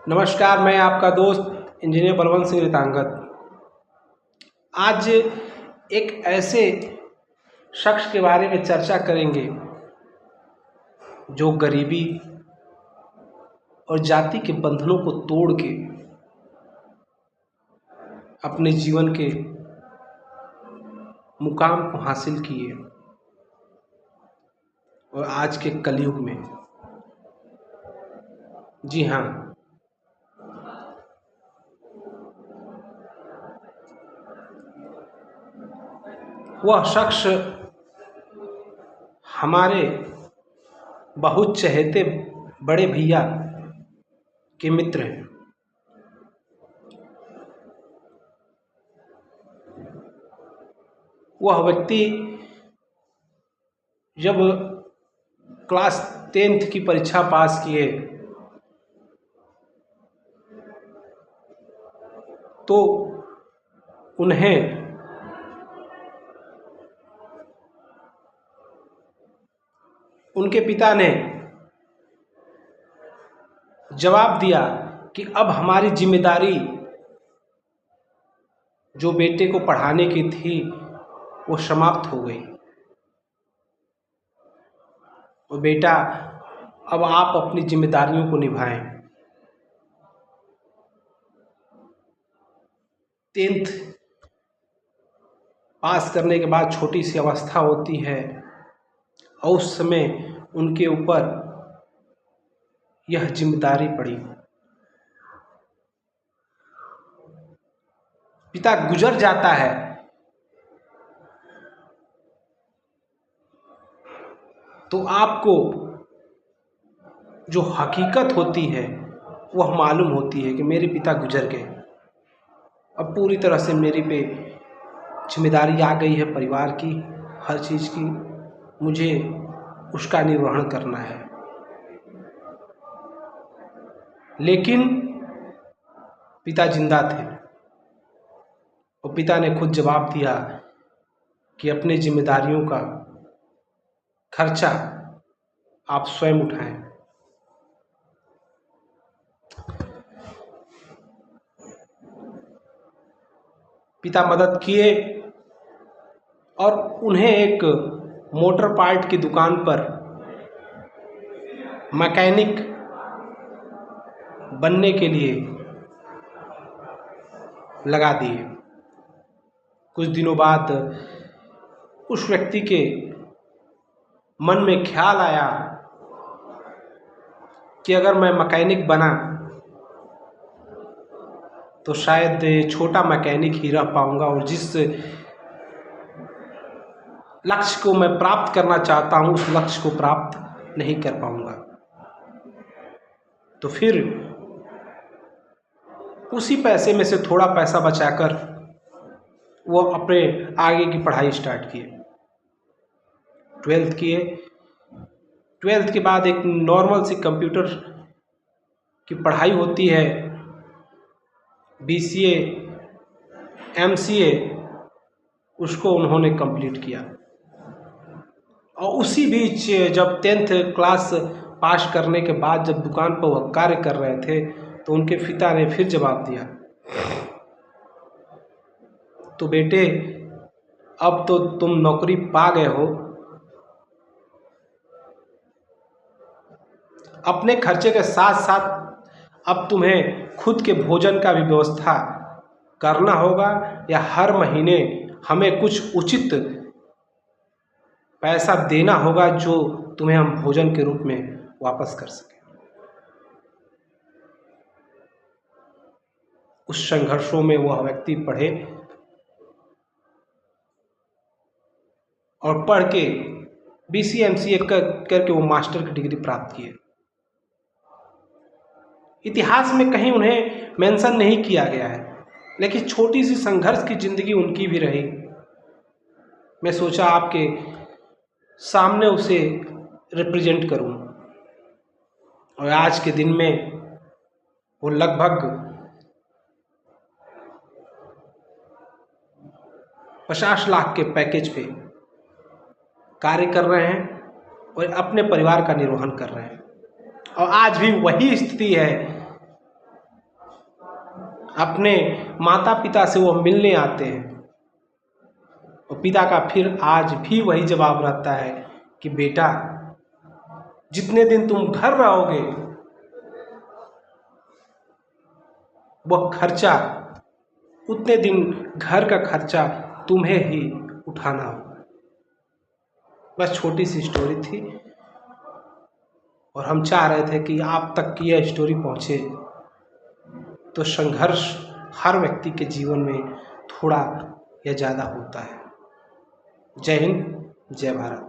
नमस्कार, मैं आपका दोस्त इंजीनियर बलवंत सिंह रितांगत। आज एक ऐसे शख्स के बारे में चर्चा करेंगे जो गरीबी और जाति के बंधनों को तोड़ के अपने जीवन के मुकाम को हासिल किए और आज के कलयुग में, जी हाँ, वह शख्स हमारे बहुत चहेते बड़े भैया के मित्र हैं। वह व्यक्ति जब क्लास 10th की परीक्षा पास किए तो उन्हें उनके पिता ने जवाब दिया कि अब हमारी जिम्मेदारी जो बेटे को पढ़ाने की थी वो समाप्त हो गई और बेटा अब आप अपनी जिम्मेदारियों को निभाएं। 10th पास करने के बाद छोटी सी अवस्था होती है और उस समय उनके ऊपर यह जिम्मेदारी पड़ी। पिता गुजर जाता है तो आपको जो हकीकत होती है वह मालूम होती है कि मेरे पिता गुजर गए, अब पूरी तरह से मेरे पे जिम्मेदारी आ गई है परिवार की, हर चीज़ की, मुझे उसका निर्वहन करना है। लेकिन पिता जिंदा थे और पिता ने खुद जवाब दिया कि अपनी जिम्मेदारियों का खर्चा आप स्वयं उठाएं। पिता मदद किए और उन्हें एक मोटर पार्ट की दुकान पर मैकेनिक बनने के लिए लगा दिए। कुछ दिनों बाद उस व्यक्ति के मन में ख्याल आया कि अगर मैं मैकेनिक बना तो शायद छोटा मैकेनिक ही रह पाऊंगा और जिस लक्ष्य को मैं प्राप्त करना चाहता हूं उस लक्ष्य को प्राप्त नहीं कर पाऊंगा। तो फिर उसी पैसे में से थोड़ा पैसा बचाकर वो अपने आगे की पढ़ाई स्टार्ट किए। 12th किए। 12th के बाद एक नॉर्मल सी कंप्यूटर की पढ़ाई होती है, BCA MCA, उसको उन्होंने कंप्लीट किया। और उसी बीच जब 10th क्लास पास करने के बाद जब दुकान पर वह कार्य कर रहे थे तो उनके पिता ने फिर जवाब दिया, तो बेटे अब तो तुम नौकरी पा गए हो, अपने खर्चे के साथ साथ अब तुम्हें खुद के भोजन का भी व्यवस्था करना होगा या हर महीने हमें कुछ उचित पैसा देना होगा जो तुम्हें हम भोजन के रूप में वापस कर सकें। उस संघर्षों में वह व्यक्ति पढ़े और पढ़ के BCA MCA करके वो मास्टर की डिग्री प्राप्त किए। इतिहास में कहीं उन्हें मेंशन नहीं किया गया है, लेकिन छोटी सी संघर्ष की जिंदगी उनकी भी रही। मैं सोचा आपके सामने उसे रिप्रेजेंट करूं और आज के दिन में वो लगभग 50 लाख के पैकेज पे कार्य कर रहे हैं और अपने परिवार का निर्वहन कर रहे हैं। और आज भी वही स्थिति है अपने माता पिता से वो मिलने आते हैं और पिता का फिर आज भी वही जवाब रहता है कि बेटा, जितने दिन तुम घर रहोगे वह खर्चा, उतने दिन घर का खर्चा तुम्हें ही उठाना होगा। बस छोटी सी स्टोरी थी और हम चाह रहे थे कि आप तक की यह स्टोरी पहुंचे। तो संघर्ष हर व्यक्ति के जीवन में थोड़ा या ज़्यादा होता है। जय हिंद, जय भारत।